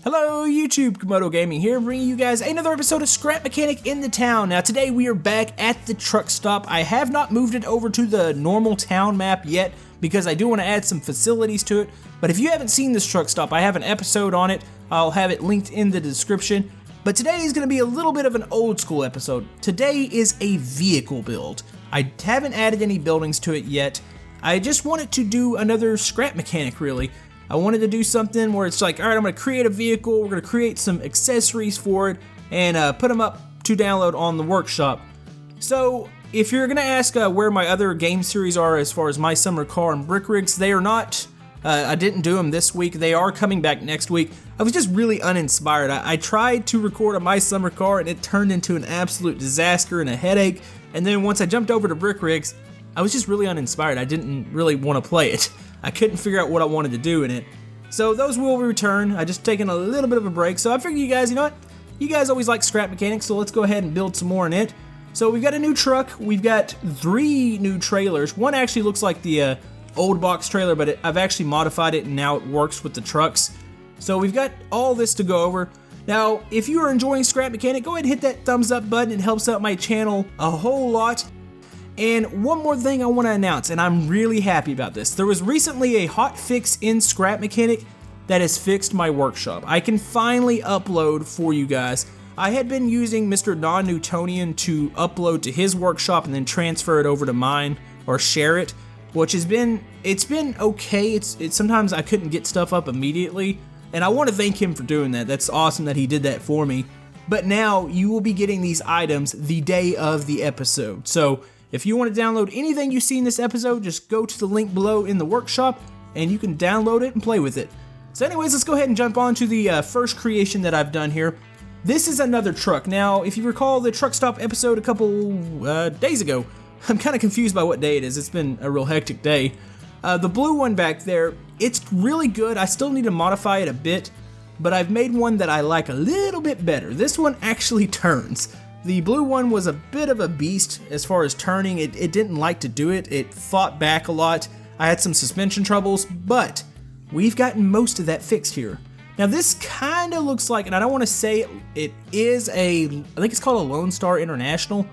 Hello YouTube, Camodo Gaming here, bringing you guys another episode of Scrap Mechanic in the Town. Now today we are back at the truck stop. I have not moved it over to the normal town map yet because I do want to add some facilities to it. But if you haven't seen this truck stop, I have an episode on it. I'll have it linked in the description. But today is going to be a little bit of an old school episode. Today is a vehicle build. I haven't added any buildings to it yet. I just wanted to do another Scrap Mechanic really. I wanted to do something where it's like, alright, I'm going to create a vehicle, we're going to create some accessories for it, and put them up to download on the workshop. So, if you're going to ask where my other game series are as far as My Summer Car and Brick Rigs, they are not, I didn't do them this week, they are coming back next week. I was just really uninspired. I tried to record a My Summer Car and it turned into an absolute disaster and a headache, and then once I jumped over to Brick Rigs, I was just really uninspired. I didn't really want to play it. I couldn't figure out what I wanted to do in it. So those will return. I just taken a little bit of a break. So I figured you guys, you know what? You guys always like Scrap Mechanics, so let's go ahead and build some more in it. So we've got a new truck. We've got 3 new trailers. One actually looks like the old box trailer, but I've actually modified it and now it works with the trucks. So we've got all this to go over. Now, if you are enjoying Scrap Mechanic, go ahead and hit that thumbs up button. It helps out my channel a whole lot. And one more thing I want to announce, and I'm really happy about this. There was recently a hot fix in Scrap Mechanic that has fixed my workshop. I can finally upload for you guys. I had been using Mr. Non-Newtonian to upload to his workshop and then transfer it over to mine or share it, which has been, it's been okay. It's sometimes I couldn't get stuff up immediately, and I want to thank him for doing that. That's awesome that he did that for me. But now you will be getting these items the day of the episode. So if you want to download anything you see in this episode, just go to the link below in the workshop and you can download it and play with it. So anyways, let's go ahead and jump on to the first creation that I've done here. This is another truck. Now, if you recall the truck stop episode a couple days ago, I'm kind of confused by what day it is. It's been a real hectic day. The blue one back there, it's really good. I still need to modify it a bit, but I've made one that I like a little bit better. This one actually turns. The blue one was a bit of a beast as far as turning. It didn't like to do it. It fought back a lot. I had some suspension troubles, but we've gotten most of that fixed here. Now this kind of looks like, and I don't want to say it is I think it's called a Lone Star International.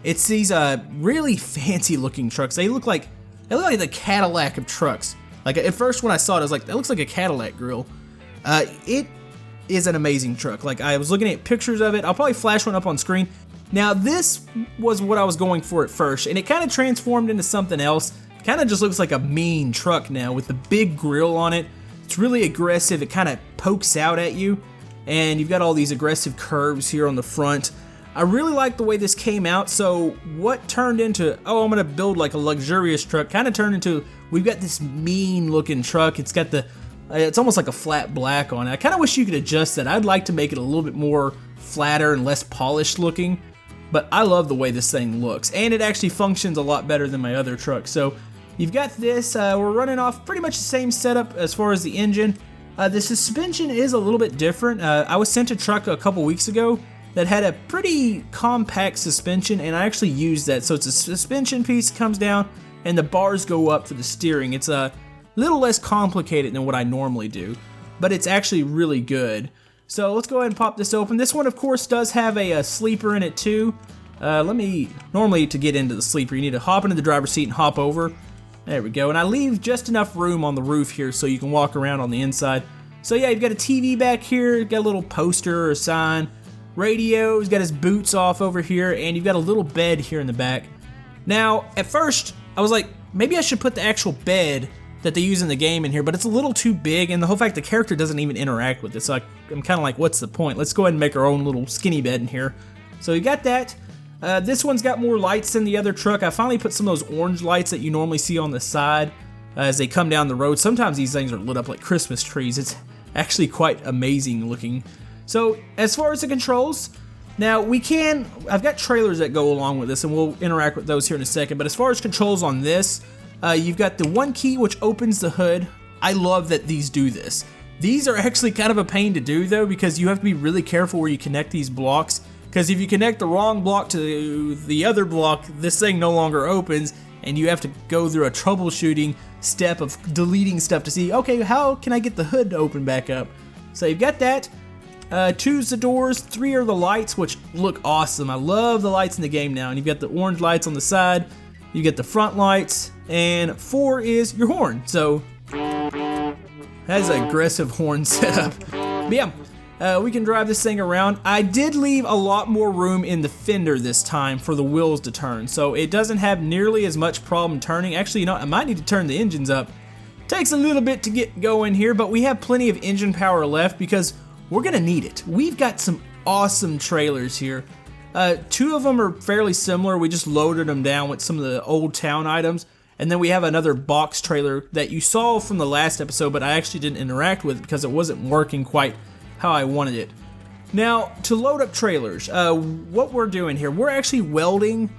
It's these really fancy looking trucks. They look like the Cadillac of trucks. Like at first when I saw it, I was like, that looks like a Cadillac grill. It is an amazing truck. Like I was looking at pictures of it. I'll probably flash one up on screen. Now this was what I was going for at first, and it kind of transformed into something else. Kind of just looks like a mean truck now with the big grill on it. It's really aggressive. It kind of pokes out at you, and you've got all these aggressive curves here on the front. I really like the way this came out. So what turned into, oh, I'm gonna build like a luxurious truck, kind of turned into, we've got this mean looking truck. It's got the it's almost like a flat black on it. I kind of wish you could adjust that. I'd like to make it a little bit more flatter and less polished looking, but I love the way this thing looks, and it actually functions a lot better than my other truck. So you've got this, we're running off pretty much the same setup as far as the engine. The suspension is a little bit different. I was sent a truck a couple weeks ago that had a pretty compact suspension, and I actually used that. So it's a suspension piece that comes down, and the bars go up for the steering. It's a little less complicated than what I normally do, but it's actually really good. So let's go ahead and pop this open. This one, of course, does have a sleeper in it too. Normally to get into the sleeper, you need to hop into the driver's seat and hop over. There we go, and I leave just enough room on the roof here so you can walk around on the inside. So yeah, you've got a TV back here, you've got a little poster or a sign, radio, he's got his boots off over here, and you've got a little bed here in the back. Now, at first, I was like, maybe I should put the actual bed that they use in the game in here, but it's a little too big, and the whole fact the character doesn't even interact with it, so I'm kind of like, what's the point? Let's go ahead and make our own little skinny bed in here. So you got that. This one's got more lights than the other truck. I finally put some of those orange lights that you normally see on the side as they come down the road. Sometimes these things are lit up like Christmas trees. It's actually quite amazing looking. So as far as the controls, now I've got trailers that go along with this, and we'll interact with those here in a second, but as far as controls on this, you've got the one key which opens the hood. I love that these do this. These are actually kind of a pain to do though, because you have to be really careful where you connect these blocks, because if you connect the wrong block to the other block, this thing no longer opens, and you have to go through a troubleshooting step of deleting stuff to see, okay, how can I get the hood to open back up? So you've got that. Two's the doors, 3 are the lights, which look awesome. I love the lights in the game now. And you've got the orange lights on the side, you get the front lights, and 4 is your horn. So that's an aggressive horn setup. But yeah, we can drive this thing around. I did leave a lot more room in the fender this time for the wheels to turn, so it doesn't have nearly as much problem turning. Actually, you know, I might need to turn the engines up. Takes a little bit to get going here, but we have plenty of engine power left because we're gonna need it. We've got some awesome trailers here. 2 of them are fairly similar. We just loaded them down with some of the old town items. And then we have another box trailer that you saw from the last episode, but I actually didn't interact with because it wasn't working quite how I wanted it. Now, to load up trailers, what we're doing here, we're actually welding.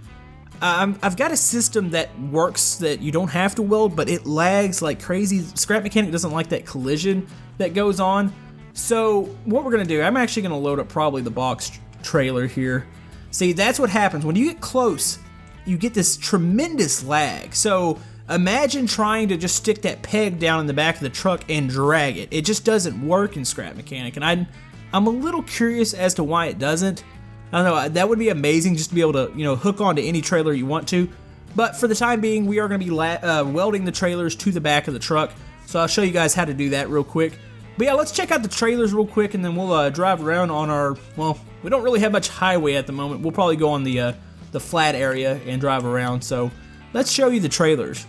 I've got a system that works that you don't have to weld, but it lags like crazy. Scrap Mechanic doesn't like that collision that goes on. So what we're gonna do, I'm actually gonna load up probably the box trailer here. See, that's what happens when you get close. You get this tremendous lag. So imagine trying to just stick that peg down in the back of the truck and drag it. It just doesn't work in Scrap Mechanic, and I'm a little curious as to why it doesn't. I don't know, that would be amazing just to be able to, you know, hook onto any trailer you want to. But for the time being, we are going to be welding the trailers to the back of the truck. So I'll show you guys how to do that real quick. But yeah, let's check out the trailers real quick, and then we'll drive around on our, well, we don't really have much highway at the moment. We'll probably go on the flat area and drive around. So let's show you the trailers.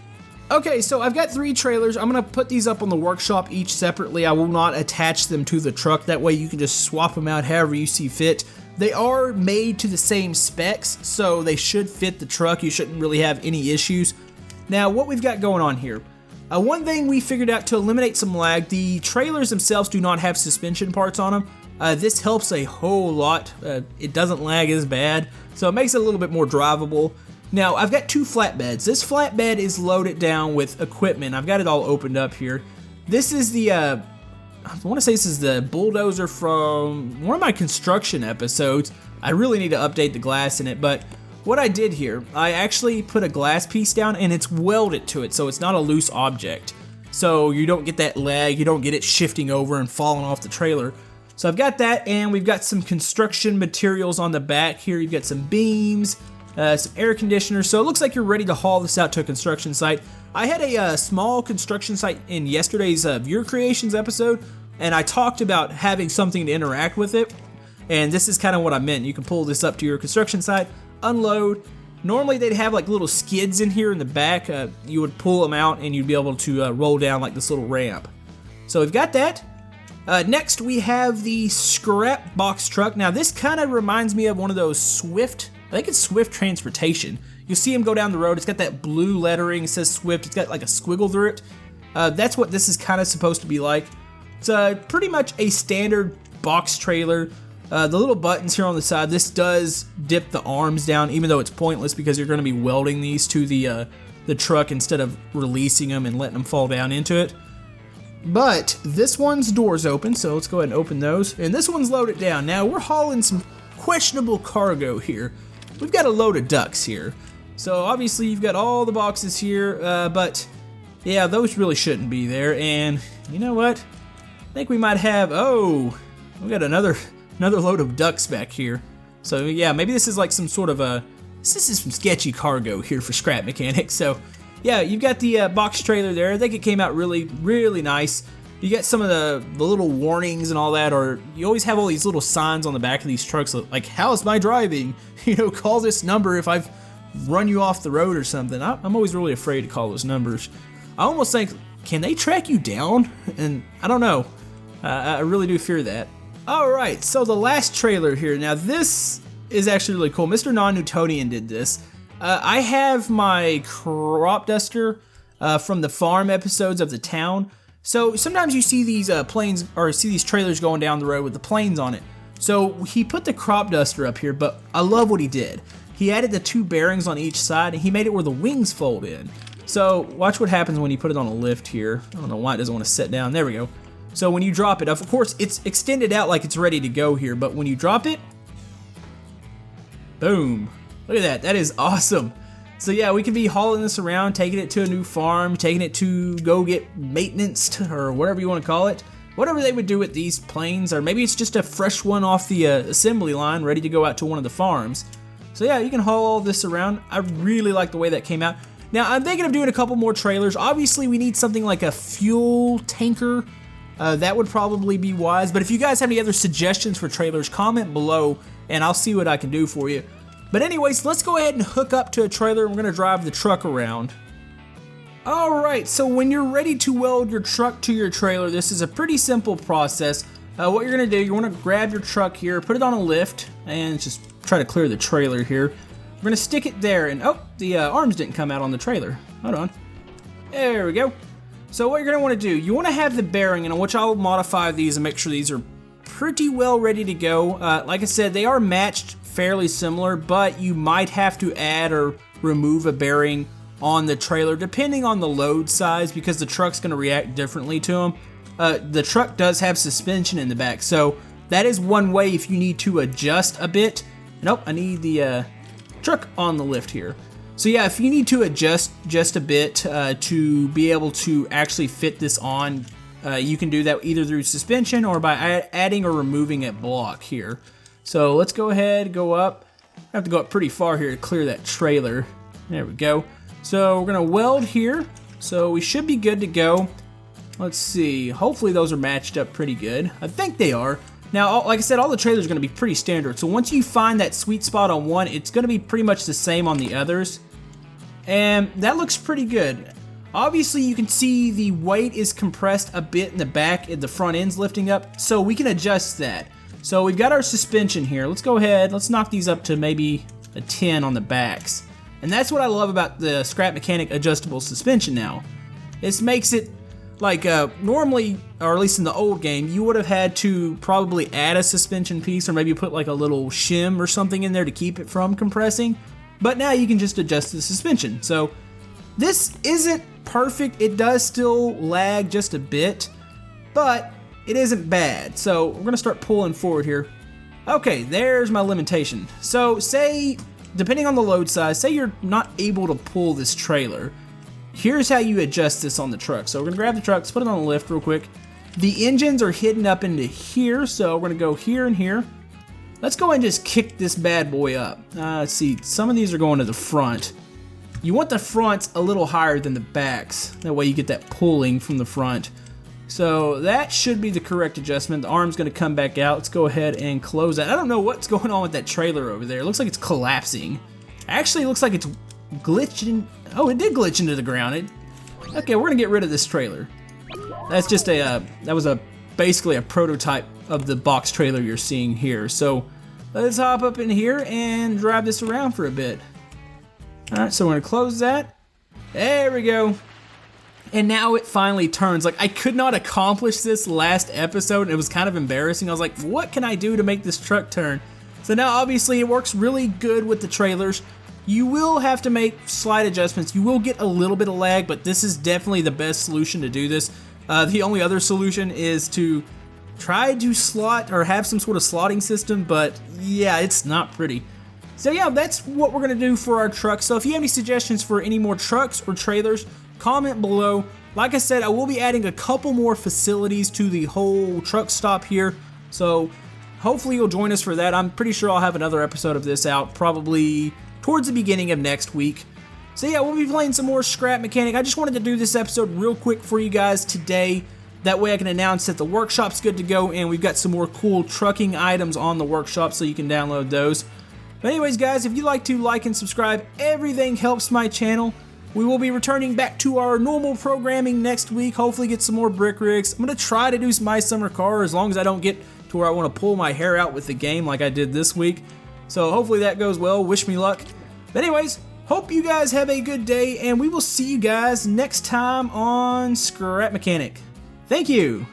Okay, so I've got 3 trailers. I'm gonna put these up on the workshop each separately. I will not attach them to the truck. That way you can just swap them out however you see fit. They are made to the same specs, so they should fit the truck. You shouldn't really have any issues. Now, what we've got going on here. One thing we figured out to eliminate some lag, the trailers themselves do not have suspension parts on them. This helps a whole lot. It doesn't lag as bad, so it makes it a little bit more drivable. Now, I've got 2 flatbeds. This flatbed is loaded down with equipment. I've got it all opened up here. This is the, I want to say this is the bulldozer from one of my construction episodes. I really need to update the glass in it, but what I did here, I actually put a glass piece down and it's welded to it, so it's not a loose object. So you don't get that lag, you don't get it shifting over and falling off the trailer. So I've got that, and we've got some construction materials on the back here. You've got some beams, some air conditioners, so it looks like you're ready to haul this out to a construction site. I had a small construction site in yesterday's Viewer Creations episode, and I talked about having something to interact with it, and this is kind of what I meant. You can pull this up to your construction site, unload. Normally they'd have like little skids in here in the back. You would pull them out and you'd be able to roll down like this little ramp. So we've got that. Next we have the scrap box truck. Now this kind of reminds me of one of those Swift, I think it's Swift Transportation. You'll see them go down the road. It's got that blue lettering. It says Swift. It's got like a squiggle through it. That's what this is kind of supposed to be like. It's pretty much a standard box trailer. The little buttons here on the side, this does dip the arms down, even though it's pointless because you're going to be welding these to the truck instead of releasing them and letting them fall down into it. But this one's door's open, so let's go ahead and open those. And this one's loaded down. Now we're hauling some questionable cargo here. We've got a load of ducks here. So obviously you've got all the boxes here, but yeah, those really shouldn't be there. And you know what? I think we might have, oh, we got another load of ducks back here. So yeah, maybe this is like some sort of this is some sketchy cargo here for Scrap Mechanic. So yeah, you've got the box trailer there. I think it came out really, really nice. You get some of the little warnings and all that, or you always have all these little signs on the back of these trucks like, how's my driving? You know, call this number if I've run you off the road or something. I'm always really afraid to call those numbers. I almost think, can they track you down? And I don't know. I really do fear that. Alright, so the last trailer here. Now this is actually really cool. Mr. Non-Newtonian did this. I have my crop duster from the farm episodes of the town. So sometimes you see these planes, or see these trailers going down the road with the planes on it. So he put the crop duster up here, but I love what he did. He added the 2 bearings on each side, and he made it where the wings fold in. So watch what happens when you put it on a lift here. I don't know why it doesn't want to sit down. There we go. So when you drop it, of course, it's extended out like it's ready to go here, but when you drop it, boom. Look at that. That is awesome. So yeah, we could be hauling this around, taking it to a new farm, taking it to go get maintenance or whatever you want to call it. whatever they would do with these planes, or maybe it's just a fresh one off the assembly line ready to go out to one of the farms. So yeah, you can haul all this around. I really like the way that came out. Now I'm thinking of doing a couple more trailers. Obviously we need something like a fuel tanker. That would probably be wise, but if you guys have any other suggestions for trailers, comment below and I'll see what I can do for you. But anyways, let's go ahead and hook up to a trailer and we're gonna drive the truck around. Alright, so when you're ready to weld your truck to your trailer, this is a pretty simple process. What you're gonna do, you wanna grab your truck here, put it on a lift, and just try to clear the trailer here. We're gonna stick it there, and oh, the arms didn't come out on the trailer. Hold on. There we go. So what you're gonna wanna do, you wanna have the bearing, and which I'll modify these and make sure these are pretty well ready to go. Like I said, they are matched fairly similar, but you might have to add or remove a bearing on the trailer depending on the load size, because the truck's going to react differently to them. The truck does have suspension in the back, so that is one way if you need to adjust a bit. Nope, I need the truck on the lift here. So yeah, if you need to adjust just a bit to be able to actually fit this on, you can do that either through suspension or by adding or removing a block here. So let's go ahead, go up. I have to go up pretty far here to clear that trailer. There we go. So we're gonna weld here, so we should be good to go. Let's see, hopefully those are matched up pretty good. I think they are. Now, like I said, all the trailers are gonna be pretty standard, so once you find that sweet spot on one, it's gonna be pretty much the same on the others. And that looks pretty good. Obviously, you can see the weight is compressed a bit in the back, and the front end's lifting up, so we can adjust that. So we've got our suspension here. Let's go ahead, let's knock these up to maybe a 10 on the backs. And that's what I love about the Scrap Mechanic adjustable suspension now. This makes it like normally, or at least in the old game, you would have had to probably add a suspension piece or maybe put like a little shim or something in there to keep it from compressing. But now you can just adjust the suspension. So this isn't perfect. It does still lag just a bit, but it isn't bad. So we're gonna start pulling forward here. Okay, there's my limitation. So say, depending on the load size, say you're not able to pull this trailer, here's how you adjust this on the truck. So we're gonna grab the truck, let's put it on the lift real quick. The engines are hidden up into here, so we're gonna go here and here. Let's go ahead and just kick this bad boy up. Let's see, some of these are going to the front. You want the fronts a little higher than the backs. That way you get that pulling from the front. So that should be the correct adjustment. The arm's gonna come back out. Let's go ahead and close that. I don't know what's going on with that trailer over there. It looks like it's collapsing. Actually, it looks like it's glitching. Oh, it did glitch into the ground. Okay, we're gonna get rid of this trailer. That's just that was basically a prototype of the box trailer you're seeing here. So let's hop up in here and drive this around for a bit. All right, so we're gonna close that. There we go. And now it finally turns. Like, I could not accomplish this last episode, and it was kind of embarrassing. I was like, what can I do to make this truck turn? So now obviously it works really good with the trailers. You will have to make slight adjustments. You will get a little bit of lag, but this is definitely the best solution to do this. The only other solution is to try to slot or have some sort of slotting system, but yeah, it's not pretty. So yeah, that's what we're gonna do for our truck. So if you have any suggestions for any more trucks or trailers, comment below. Like I said, I will be adding a couple more facilities to the whole truck stop here, so hopefully you'll join us for that. I'm pretty sure I'll have another episode of this out probably towards the beginning of next week. So yeah, we'll be playing some more Scrap Mechanic. I just wanted to do this episode real quick for you guys today. That way I can announce that the workshop's good to go, and we've got some more cool trucking items on the workshop so you can download those. But anyways guys, if you'd like to like and subscribe, everything helps my channel. We will be returning back to our normal programming next week, hopefully get some more brick rigs. I'm going to try to do my summer car as long as I don't get to where I want to pull my hair out with the game like I did this week. So hopefully that goes well, wish me luck. But anyways, hope you guys have a good day, and we will see you guys next time on Scrap Mechanic. Thank you!